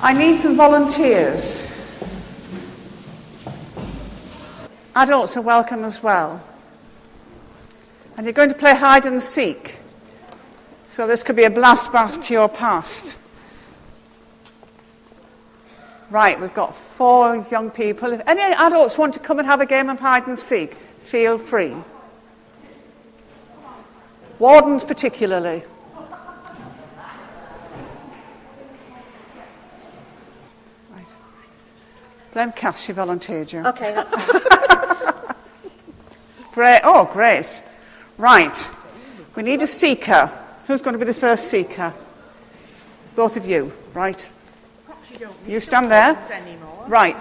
I need some volunteers. Adults are welcome as well. And you're going to play hide and seek. So this could be a blast back to your past. Right, we've got 4 young people. If any adults want to come and have a game of hide and seek, feel free. Wardens particularly. Right. Blame Kath, she volunteered you. Okay, that's fine. Great. Oh, great. Right. We need a seeker. Who's going to be the first seeker? Both of you, right? Perhaps you don't need You stand there. the wardens anymore. Right.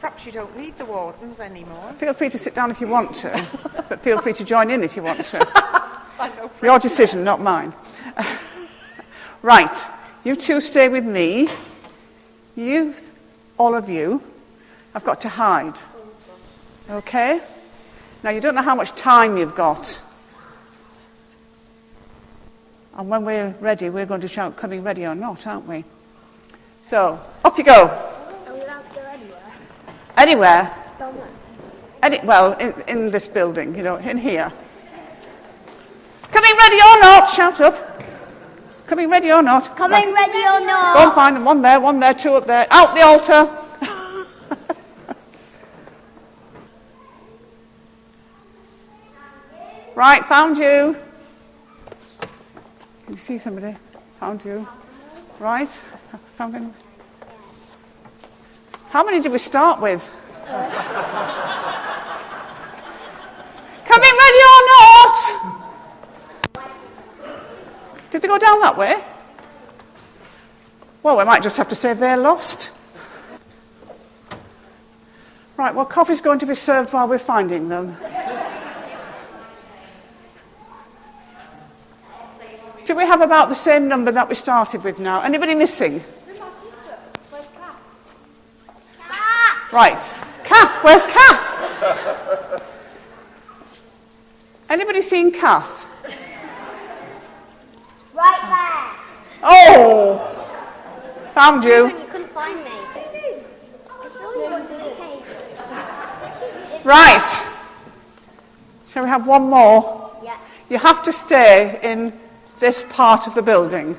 Perhaps you don't need the wardens anymore. Feel free to sit down if you want to, but feel free to join in if you want to. Your decision, not mine. Right. You two stay with me. You, all of you, have got to hide. Okay? Now, you don't know how much time you've got. And when we're ready, we're going to shout, coming ready or not, aren't we? So, off you go. Are we allowed to go anywhere? Anywhere. Don't know. Well, in this building, you know, in here. Coming ready or not, shout up. Coming ready or not. Coming ready or not? Go and find them. One there, 2 up there. Out the altar. Right, found you. Can you see somebody? Found you. Right, found him. How many did we start with? Coming ready or not? Did they go down that way? Well, we might just have to say they're lost. Right, well, coffee's going to be served while we're finding them. Do we have about the same number that we started with now? Anybody missing? Where's my sister? Where's Kath? Kath! Right. Kath, where's Kath? Anybody seen Kath? Right there. Oh! Found you. You couldn't find me. I saw you under the table. Right. Shall we have one more? Yeah. You have to stay in this part of the building.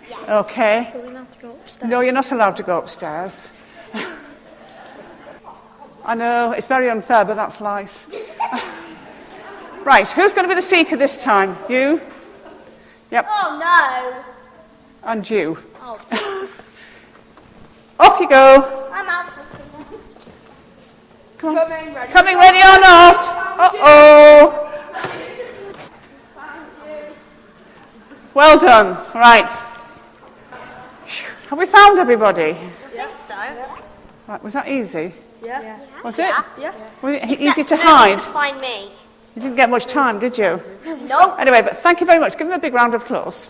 Yes. Okay? Are we allowed to go upstairs? No, you're not allowed to go upstairs. I know, it's very unfair, but that's life. Right, who's going to be the seeker this time? You? Yep. Oh, no. And you. Oh, Off you go. I'm out of here. Come on. Coming ready. Coming ready or not? Uh-oh. Well done. Right. Have we found everybody? I think so. Right, was that easy? Yeah. Was it? Yeah. Was it easy to No, hide? find me. You didn't get much time, did you? No. Anyway, but thank you very much. Give them a big round of applause.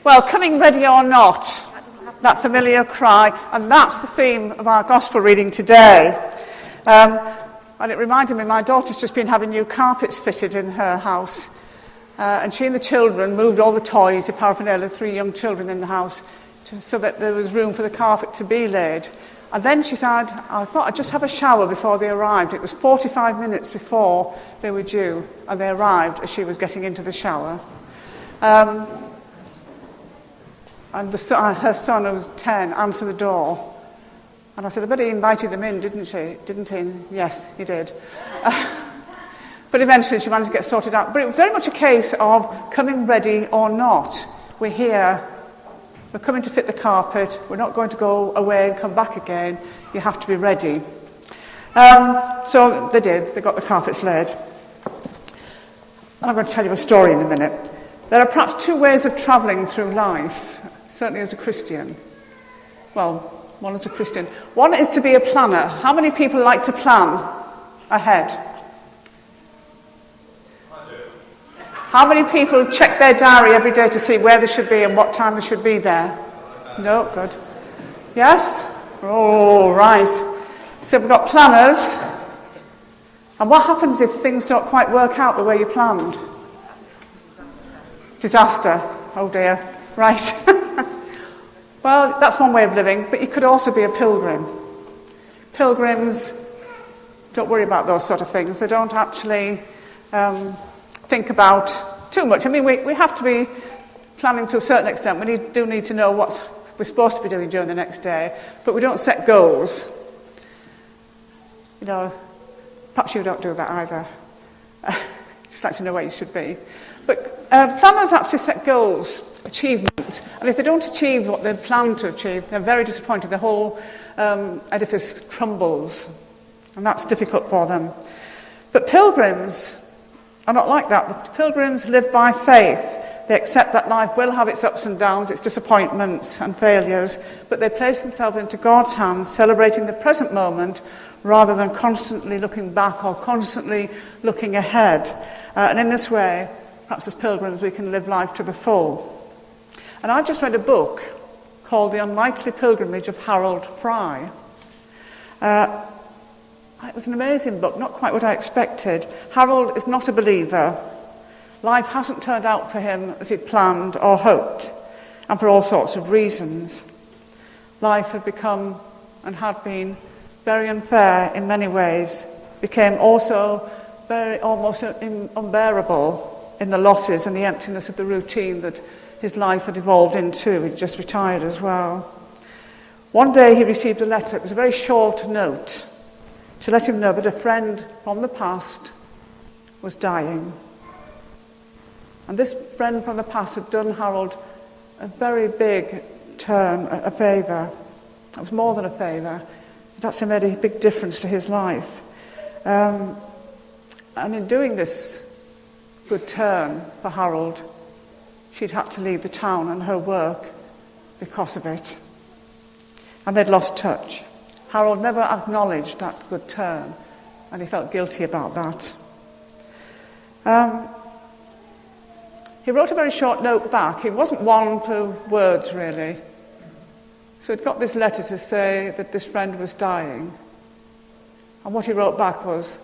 Well, coming ready or not, that familiar cry, and that's the theme of our gospel reading today. And it reminded me, my daughter's just been having new carpets fitted in her house, and she and the children moved all the toys, the paraphernalia, 3 young children in the house, so that there was room for the carpet to be laid. And then she said, I thought I'd just have a shower before they arrived. It was 45 minutes before they were due, and they arrived as she was getting into the shower. And her son, who was 10, answered the door. And I said, I bet he invited them in, didn't he? Yes, he did. But eventually she managed to get sorted out. But it was very much a case of coming ready or not. We're here. We're coming to fit the carpet. We're not going to go away and come back again. You have to be ready. So they did. They got the carpets laid. And I'm going to tell you a story in a minute. There are perhaps 2 ways of travelling through life, certainly as a Christian. Well, one is a Christian. One is to be a planner. How many people like to plan ahead? I do. How many people check their diary every day to see where they should be and what time they should be there? No? Good. Yes? Oh, right. So we've got planners. And what happens if things don't quite work out the way you planned? Disaster. Oh dear. Right. Well, that's one way of living, but you could also be a pilgrim. Pilgrims don't worry about those sort of things. They don't actually think about too much. I mean, we have to be planning to a certain extent. We do need to know what we're supposed to be doing during the next day, but we don't set goals. You know, perhaps you don't do that either. Just like to know where you should be. But planners actually set goals, achievements, and if they don't achieve what they've planned to achieve, they're very disappointed. The whole edifice crumbles, and that's difficult for them. But pilgrims are not like that. The pilgrims live by faith. They accept that life will have its ups and downs, its disappointments and failures, but they place themselves into God's hands, celebrating the present moment rather than constantly looking back or constantly looking ahead. And in this way, perhaps as pilgrims, we can live life to the full. And I've just read a book called The Unlikely Pilgrimage of Harold Fry. It was an amazing book, not quite what I expected. Harold is not a believer. Life hasn't turned out for him as he'd planned or hoped, and for all sorts of reasons. Life had become and had been very unfair in many ways, became also very almost unbearable in the losses and the emptiness of the routine that his life had evolved into. He'd just retired as well. One day he received a letter. It was a very short note to let him know that a friend from the past was dying. And this friend from the past had done Harold a very big turn, a favour. It was more than a favour. It actually made a big difference to his life. And in doing this good turn for Harold, she'd had to leave the town and her work because of it. And they'd lost touch. Harold never acknowledged that good turn, and he felt guilty about that. He wrote a very short note back. He wasn't one for words, really. So he'd got this letter to say that this friend was dying. And what he wrote back was,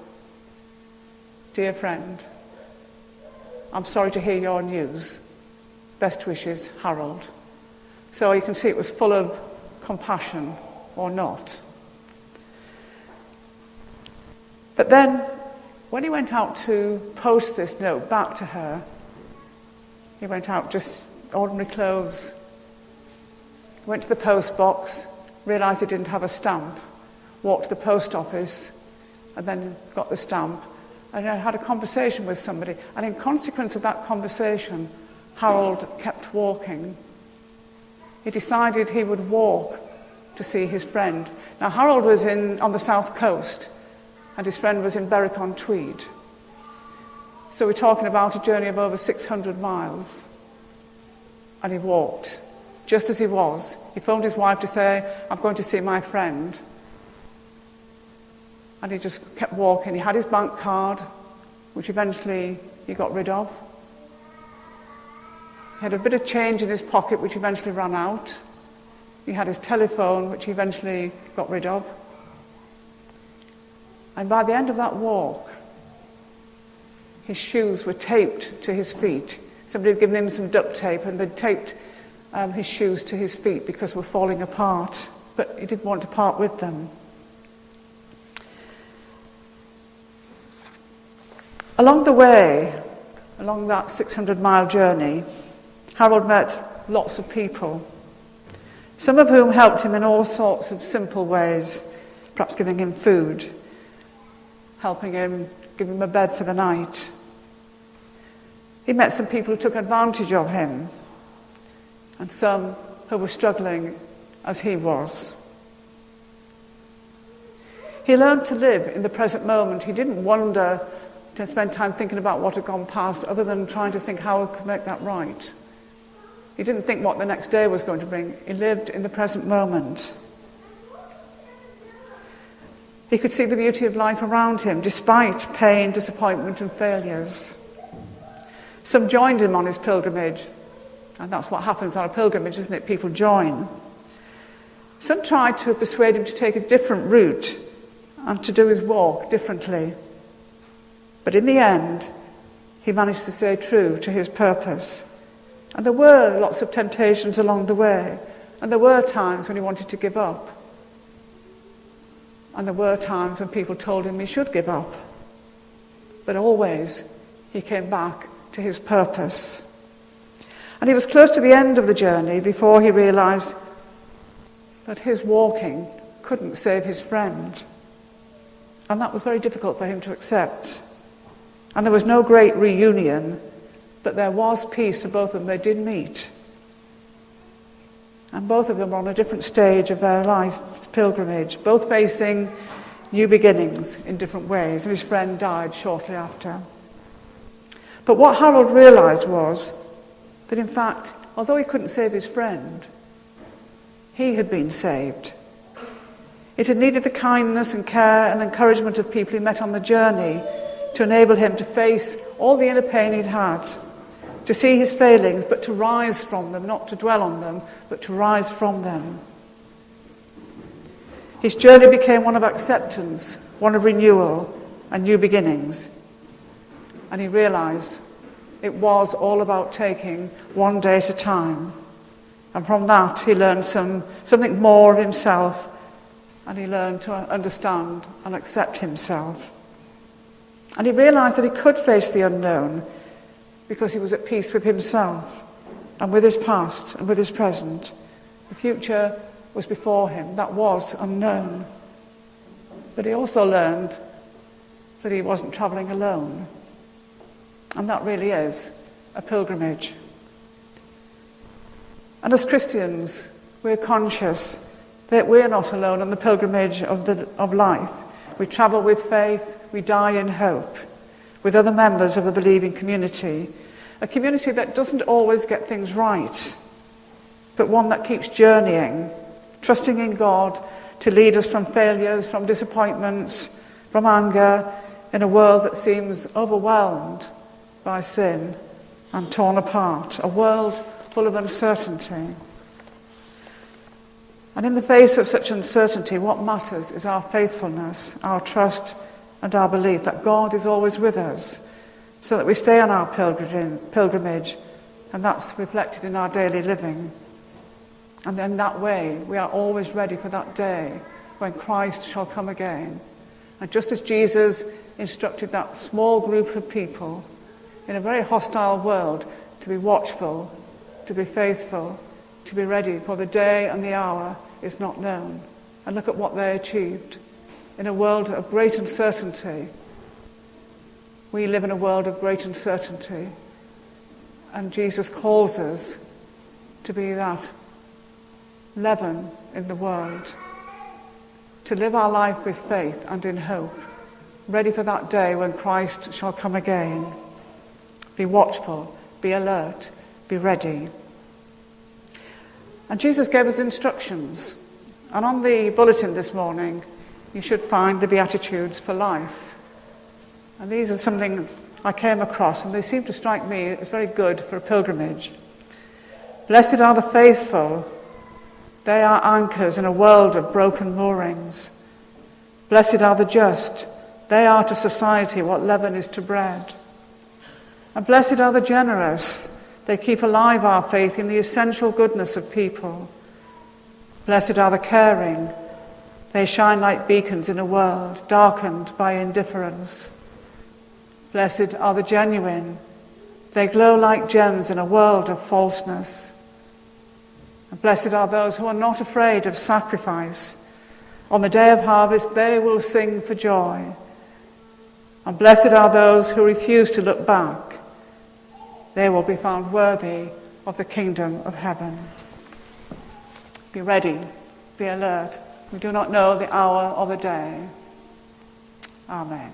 "Dear friend, I'm sorry to hear your news. Best wishes, Harold." So you can see it was full of compassion, or not. But then, when he went out to post this note back to her, he went out just ordinary clothes, went to the post box, realised he didn't have a stamp, walked to the post office, and then got the stamp, and I had a conversation with somebody. And in consequence of that conversation, Harold kept walking. He decided he would walk to see his friend. Now, Harold was on the south coast, and his friend was in Berwick-on-Tweed. So we're talking about a journey of over 600 miles. And he walked. Just as he was, he phoned his wife to say, "I'm going to see my friend." And he just kept walking. He had his bank card, which eventually he got rid of. He had a bit of change in his pocket, which eventually ran out. He had his telephone, which he eventually got rid of. And by the end of that walk, his shoes were taped to his feet. Somebody had given him some duct tape, and they'd taped his shoes to his feet because they were falling apart. But he didn't want to part with them. Along the way, along that 600-mile journey, Harold met lots of people, some of whom helped him in all sorts of simple ways, perhaps giving him food, helping him, giving him a bed for the night. He met some people who took advantage of him, and some who were struggling as he was. He learned to live in the present moment. He didn't wonder to spend time thinking about what had gone past, other than trying to think how he could make that right. He didn't think what the next day was going to bring. He lived in the present moment. He could see the beauty of life around him, despite pain, disappointment, and failures. Some joined him on his pilgrimage, and that's what happens on a pilgrimage, isn't it? People join. Some tried to persuade him to take a different route and to do his walk differently. But in the end, he managed to stay true to his purpose. And there were lots of temptations along the way. And there were times when he wanted to give up. And there were times when people told him he should give up. But always he came back to his purpose. And he was close to the end of the journey before he realized that his walking couldn't save his friend. And that was very difficult for him to accept. And there was no great reunion, but there was peace for both of them. They did meet. And both of them were on a different stage of their life pilgrimage, both facing new beginnings in different ways. And his friend died shortly after. But what Harold realized was that, in fact, although he couldn't save his friend, he had been saved. It had needed the kindness and care and encouragement of people he met on the journey to enable him to face all the inner pain he'd had, to see his failings, but to rise from them, not to dwell on them, but to rise from them. His journey became one of acceptance, one of renewal and new beginnings. And he realized it was all about taking one day at a time. And from that he learned something more of himself, and he learned to understand and accept himself. And he realized that he could face the unknown because he was at peace with himself and with his past and with his present. The future was before him. That was unknown. But he also learned that he wasn't travelling alone. And that really is a pilgrimage. And as Christians, we're conscious that we're not alone on the pilgrimage of life. We travel with faith, we die in hope, with other members of a believing community. A community that doesn't always get things right, but one that keeps journeying, trusting in God to lead us from failures, from disappointments, from anger, in a world that seems overwhelmed by sin and torn apart, a world full of uncertainty. And in the face of such uncertainty, what matters is our faithfulness, our trust and our belief that God is always with us, so that we stay on our pilgrimage, and that's reflected in our daily living. And in that way, we are always ready for that day when Christ shall come again. And just as Jesus instructed that small group of people in a very hostile world to be watchful, to be faithful, to be ready, for the day and the hour is not known. And look at what they achieved. In a world of great uncertainty, we live in a world of great uncertainty. And Jesus calls us to be that leaven in the world, to live our life with faith and in hope, ready for that day when Christ shall come again. Be watchful, be alert, be ready. And Jesus gave us instructions. And on the bulletin this morning, you should find the Beatitudes for life. And these are something I came across, and they seem to strike me as very good for a pilgrimage. Blessed are the faithful. They are anchors in a world of broken moorings. Blessed are the just. They are to society what leaven is to bread. And blessed are the generous. They keep alive our faith in the essential goodness of people. Blessed are the caring. They shine like beacons in a world darkened by indifference. Blessed are the genuine. They glow like gems in a world of falseness. And blessed are those who are not afraid of sacrifice. On the day of harvest, they will sing for joy. And blessed are those who refuse to look back. They will be found worthy of the kingdom of heaven. Be ready, be alert. We do not know the hour or the day. Amen.